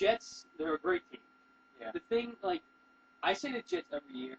Jets, they're a great team. Yeah. The thing, like, I say the Jets every year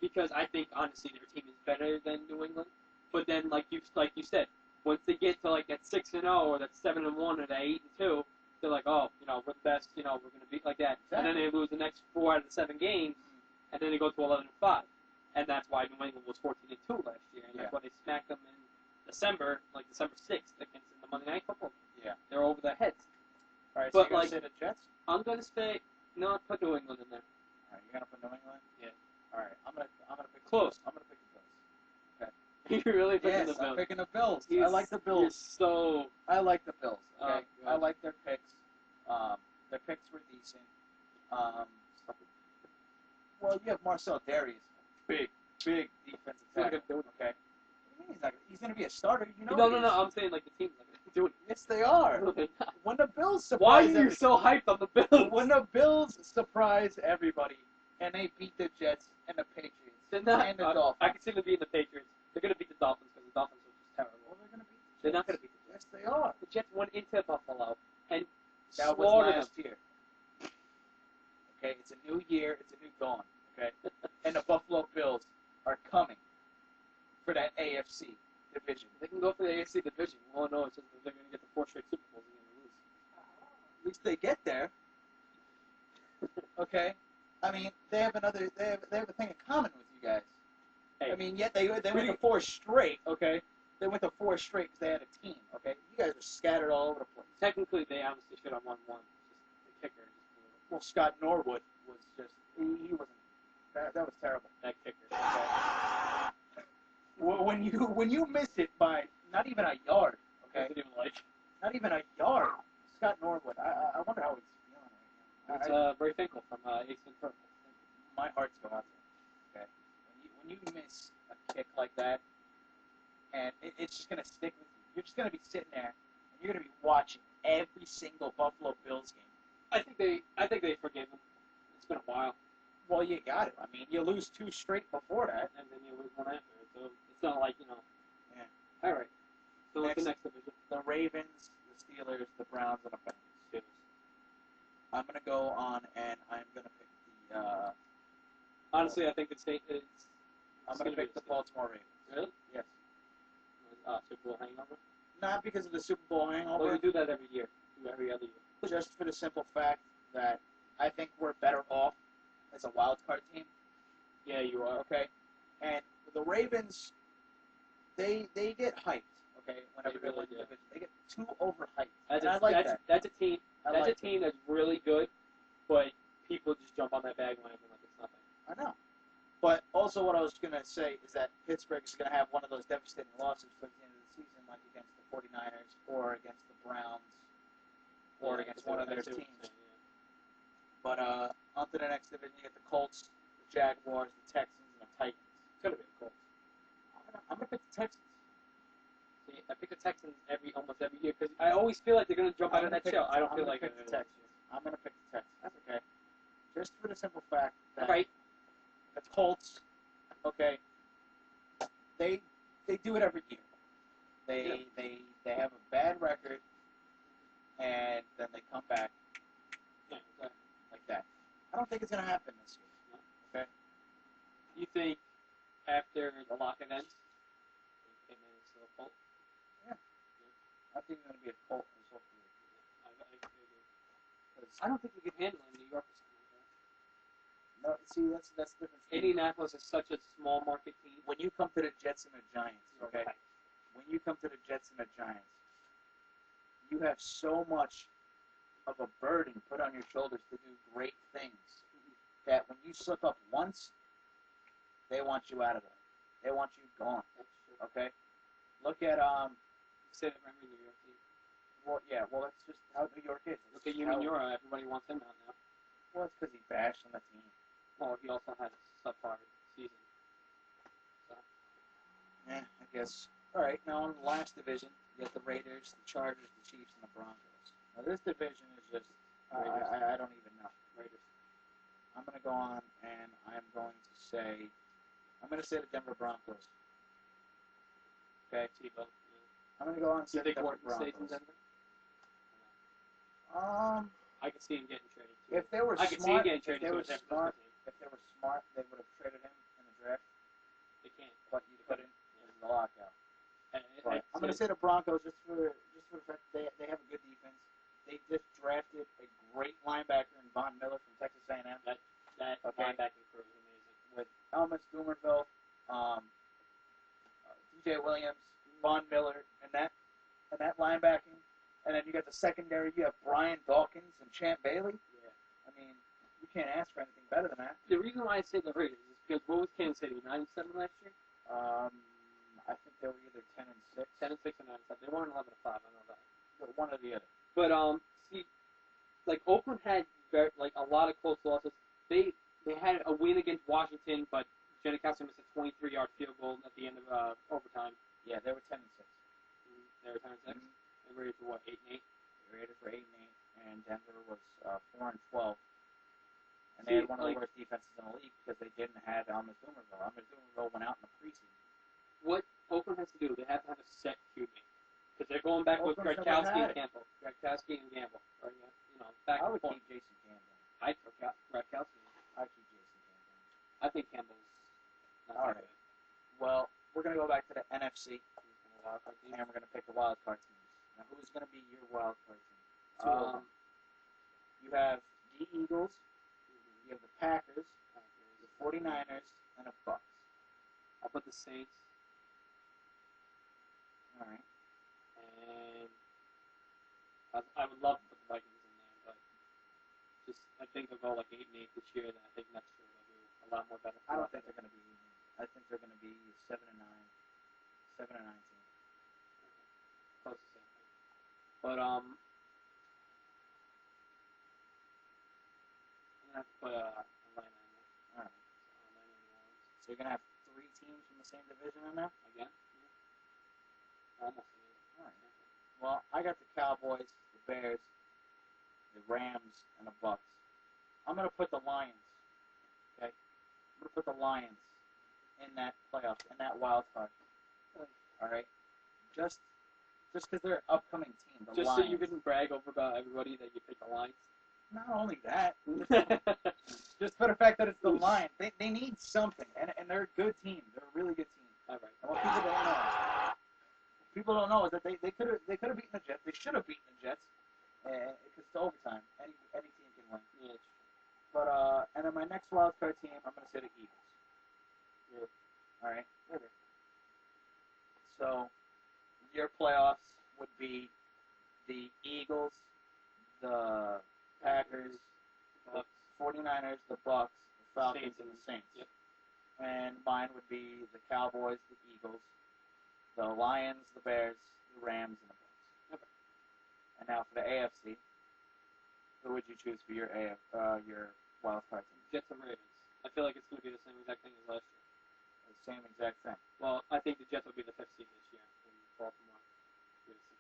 because I think honestly their team is better than New England. But then, like you said, once they get to like that 6-0 or that 7-1 or that 8-2, they're like, oh, we're the best. We're gonna beat like that. Exactly. And then they lose the next 4 out of the 7 games, and then they go to 11-5. And that's why New England was 14-2 last year, and that's why they smacked them in December, like December 6th, against the Monday Night Football. Yeah. They're over their heads. All right, but so you're going to say the Jets? I'm going to say, no, I'll put New England in there. All right, you're going to put New England? Yeah. All right, I'm gonna pick Close. I'm going to pick the Bills. You're really picking the Yes, I'm Bills. picking the Bills. I like the Bills. I like the Bills. Okay, God. I like their picks. Their picks were decent. Well, you have Marcel Darius, big defensive tackle. Okay. He's gonna be a starter. No. I'm saying like the team's not gonna do it. Yes, they are. No, they're not. When the Bills Why surprise are you so hyped on the Bills? when the Bills surprise everybody and they beat the Jets and the Patriots They're not. and the Dolphins. I can see them beating the Patriots. They're gonna beat the Dolphins because the Dolphins are just terrible. Well, they're gonna beat the Jets. They're not gonna beat the Jets. Yes, they are. The Jets went into Buffalo and That was slaughtered last them. year. Okay, it's a new year, it's a new dawn. Okay, and the Buffalo Bills are coming for that AFC division. They can go for the AFC division. Oh no, it's just that they're gonna get the 4 straight Super Bowls and they're gonna lose. At least they get there. Okay, I mean they have a thing in common with you guys. Hey, I mean, yet they went to 4 straight. Okay, they went to 4 straight because they had a team. Okay, you guys are scattered all over the place. technically they honestly should have won one. Just the kicker just blew it. Well, Scott Norwood was just he wasn't. That was terrible. That kicker. Okay. When you miss it by not even a yard. I Okay, didn't even like. not even a yard. Scott Norwood. I wonder how he's feeling right now. It's Ray Finkel from Ace Ventura. My heart's going out to him. Okay, when you miss a kick like that, and it's just gonna stick with you. You're just gonna be sitting there, and you're gonna be watching every single Buffalo Bills game. I think they forgave him. It's been a while, Well, you got it. I mean, you lose 2 straight before that. and then you lose one after. So it's not like Yeah. All right. So what's the next division? The Ravens, the Steelers, the Browns, and the Bengals. I'm gonna go on, and I'm gonna pick the. Honestly, I think the state is. I'm gonna pick the Baltimore Ravens. Really? Yes. Super Bowl hangover. Not because of the Super Bowl Well, hangover, we do that every year. Every other year. just for the simple fact that I think we're better off as a wild card team. Yeah, you are. Okay, and the Ravens, they get hyped. Okay, whenever They really win do. the division, they get too overhyped. That's And I like that. That's a team. I That's like a team that's really good, but people just jump on that bandwagon like it's nothing. I know. But also, what I was going to say is that Pittsburgh is going to have one of those devastating losses towards the end of the season, like against the 49ers or against the Browns or Yeah, against one of their that's what I'm teams. saying, yeah. But on to the next division, you get the Colts, the Jaguars, the Texans, and the Titans. It's gonna be a Colts. I'm going to pick the Texans. See, I pick the Texans almost every year because I always feel like they're gonna jump out of that shell. I don't I'm feel gonna like pick they're the gonna Texans. I'm going to pick the Texans. That's okay. Just for the simple fact that Right. the Colts, okay, they do it every year. They have a bad record, and then they come back Yeah, exactly. like that. I don't think it's going to happen this year. Okay. You think after the lock-in ends, they came in and still a Colt? I think it's going to be a Colt result. I don't think you can handle it in New York or something like that. No, see, that's the difference. Indianapolis is such a small market team. When you come to the Jets and the Giants, okay? When you come to the Jets and the Giants, you have so much of a burden put on your shoulders to do great things that when you slip up once, they want you out of there. They want you gone. Okay? Look at Say that remember New York team. well that's just how New York is. Look at Yumi Yura. Everybody wants him out now. Well, it's because he bashed on the team. Well, he also had a subpar season. So. Yeah, I guess. All right, now in the last division, you got the Raiders, the Chargers, the Chiefs, and the Broncos. Now this division is just I don't even know. Raiders. I'm gonna go on and I'm going to say the Denver Broncos. Okay, Tebow. I'm gonna go on and You say the think Denver Wharton stays in Broncos. Denver? Um, I I could see him getting traded. Too. If they were I could see him smart, getting traded to a San Francisco team. if they were smart, they would have traded him in the draft. They can't. But you couldn't. It was the lockout. But I'm going to say the Broncos just for the fact that they have a good defense. They just drafted a great linebacker in Von Miller from Texas A&M. That linebacking crew is amazing. With Elmas Dumerville, DJ Williams, Von Miller, and that linebacking. And then you got the secondary. You have Brian Dawkins and Champ Bailey. Yeah. I mean, you can't ask for anything better than that. The reason why I say the Raiders is because what was Kansas City, 9-7 last year? I think they were either 10-6. 10-6 or 9-7. They weren't 11-5. I know that. But one or the other. But see, like Oakland had a lot of close losses. They had a win against Washington, but Janikowski missed a 23-yard field goal at the end of overtime. Yeah, they were 10-6. They were 10-6. Mm-hmm. They were rated for what, 8-8? The Raiders were 8-8, and Denver was 4-12. And they had one of the worst defenses in the league because they didn't have Elmas Dumerville. Elmas Dumerville went out in the preseason. What Oakland has to do, they have to have a set QB. Because they're going back with Gradkowski and Campbell. Gradkowski and Campbell. Or, back I would and forth. keep Jason Campbell. I'd throw Gradkowski. I'd keep Jason Campbell. I think Campbell's not all right. Good. Well, we're going to go back to the NFC. And we're going to pick the wild card teams. Now, who's going to be your wild card team? You have the Eagles, you have the Packers, the 49ers, and the Bucs. I'll put the Saints. All right. And I would love to put the Vikings in there, but I think they'll go like 8-8 this year, and I think next year they'll do a lot more better. I don't think they're going to be 8-8. I think they're going to be 7-9, 7-9 team. Close to the same thing. But I'm gonna have to put Atlanta in there. All right. Atlanta and New Orleans. So you're going to have 3 teams from the same division in there? Again? Yeah. Almost. All right. Well, I got the Cowboys, the Bears, the Rams, and the Bucs. I'm going to put the Lions. Okay? I'm going to put the Lions in that playoff, in that wild card. All right? Just because they're an upcoming team. The Just Lions. so you can brag over about everybody that you picked the Lions. Not only that, just for the fact that it's the Lions. They need something, and they're a good team. They're a really good team. All right. And what people don't know is that they could have beaten the Jets. They should have beaten the Jets because it's overtime. Any team can win. Yeah. But and then my next wild card team, I'm going to say the Eagles. Yeah. All right. Okay. So your playoffs would be the Eagles, the Packers, the 49ers, the Bucs, the Falcons, and the Saints. Yep. And mine would be the Cowboys, the Eagles, the Lions, the Bears, the Rams, and the Bucs. Okay. And now for the AFC, who would you choose for your wild card team? Jets and Ravens. I feel like it's going to be the same exact thing as last year. The same exact thing. Well, I think the Jets will be the 5th seed this year in Baltimore.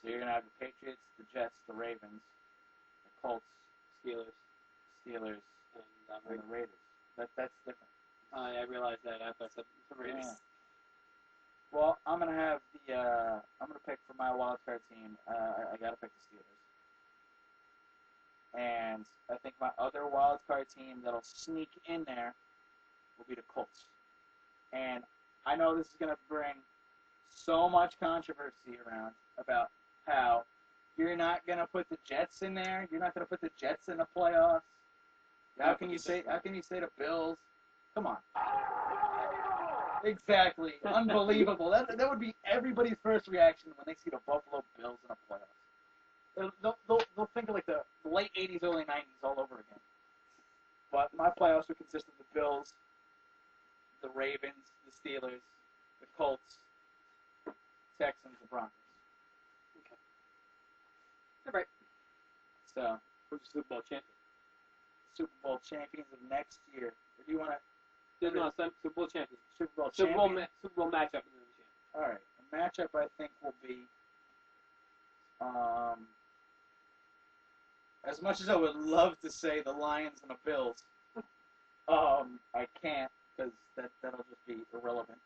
So you're going to have the Patriots, the Jets, the Ravens, the Colts, Steelers, and the Raiders. That's different. I realized that after I said the Raiders. Yeah. Well, I'm gonna have I'm gonna pick for my wild card team. I gotta pick the Steelers, and I think my other wild card team that'll sneak in there will be the Colts. And I know this is gonna bring so much controversy around about how you're not gonna put the Jets in there. You're not gonna put the Jets in the playoffs. How can you say the Bills? Come on. Exactly. Unbelievable. That would be everybody's first reaction when they see the Buffalo Bills in the playoffs. They'll think of like the late 80s, early 90s all over again. But my playoffs would consist of the Bills, the Ravens, the Steelers, the Colts, Texans, the Broncos. Okay. All right. So, who's the Super Bowl champion? Super Bowl champions of next year. Or do you want to? No, Super Bowl champion. Super Bowl Super Bowl champion. Super Bowl matchup. All right. The matchup I think will be. As much as I would love to say the Lions and the Bills, I can't because that'll just be irrelevant.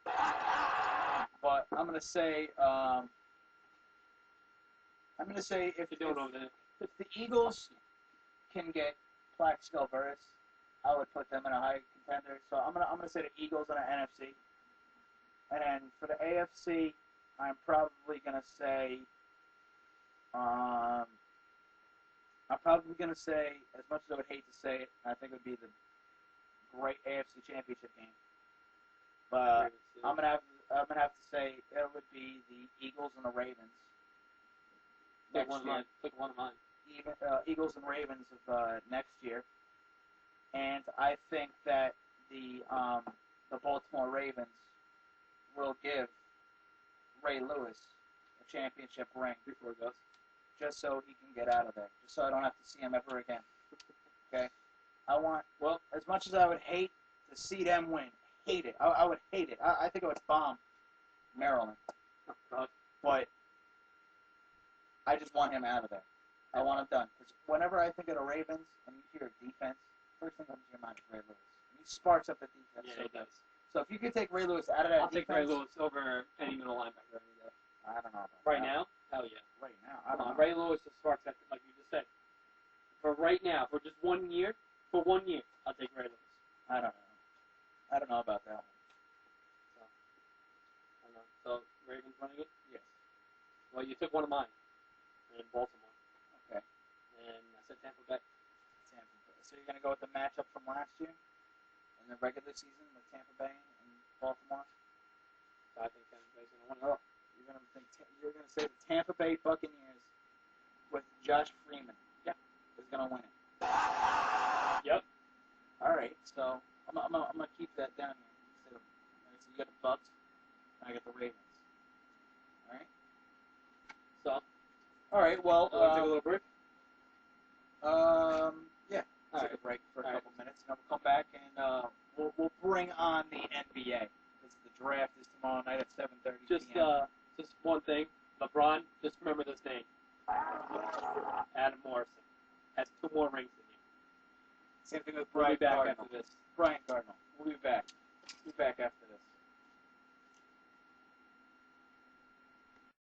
But I'm gonna say if You don't know that. if the Eagles can get Plaxico Burress, I would put them in a high contender. So I'm gonna say the Eagles in the NFC. And then for the AFC, I'm probably gonna say, as much as I would hate to say it, I think it would be the great AFC Championship game. But I'm gonna have to say it would be the Eagles and the Ravens. Pick one of mine. Eagles and Ravens of next year, and I think that the Baltimore Ravens will give Ray Lewis a championship ring Before it goes. just so he can get out of there, just so I don't have to see him ever again. Okay, as much as I would hate to see them win, I would hate it. I think I would bomb Maryland, but I just want him out of there. I want him done. Because whenever I think of the Ravens and you hear defense, first thing comes to your mind is Ray Lewis. He sparks up the defense. Yeah, he does. So if you could take Ray Lewis out of that I'll defense, take Ray Lewis over any middle linebacker any day. I don't know about Right that. now? Hell yeah. Right now, I don't know. Ray Lewis just sparks that, like you just said. For right now, for just 1 year, I'll take Ray Lewis. I don't know. I don't know about that one. So, I don't know. So, Ravens running it? Yes. Well, you took one of mine in Baltimore. Okay. And I said Tampa Bay. So you're going to go with the matchup from last year in the regular season with Tampa Bay and Baltimore? So I think Tampa Bay's going to win it all. You're going to say the Tampa Bay Buccaneers with Josh Freeman is going to win it. Yep. All right, so I'm gonna keep that down here. So you got the Bucks, and I got the Ravens. All right. So. All right. Well. Take a little break. Yeah. All Take right. a break for a couple minutes, and then we'll come back and we'll bring on the NBA because the draft is tomorrow night at 7:30 p.m. Just one thing, LeBron. Just remember this name. Adam Morrison has 2 more rings than you. Same thing with We'll Brian be back Cardinal. after this. Brian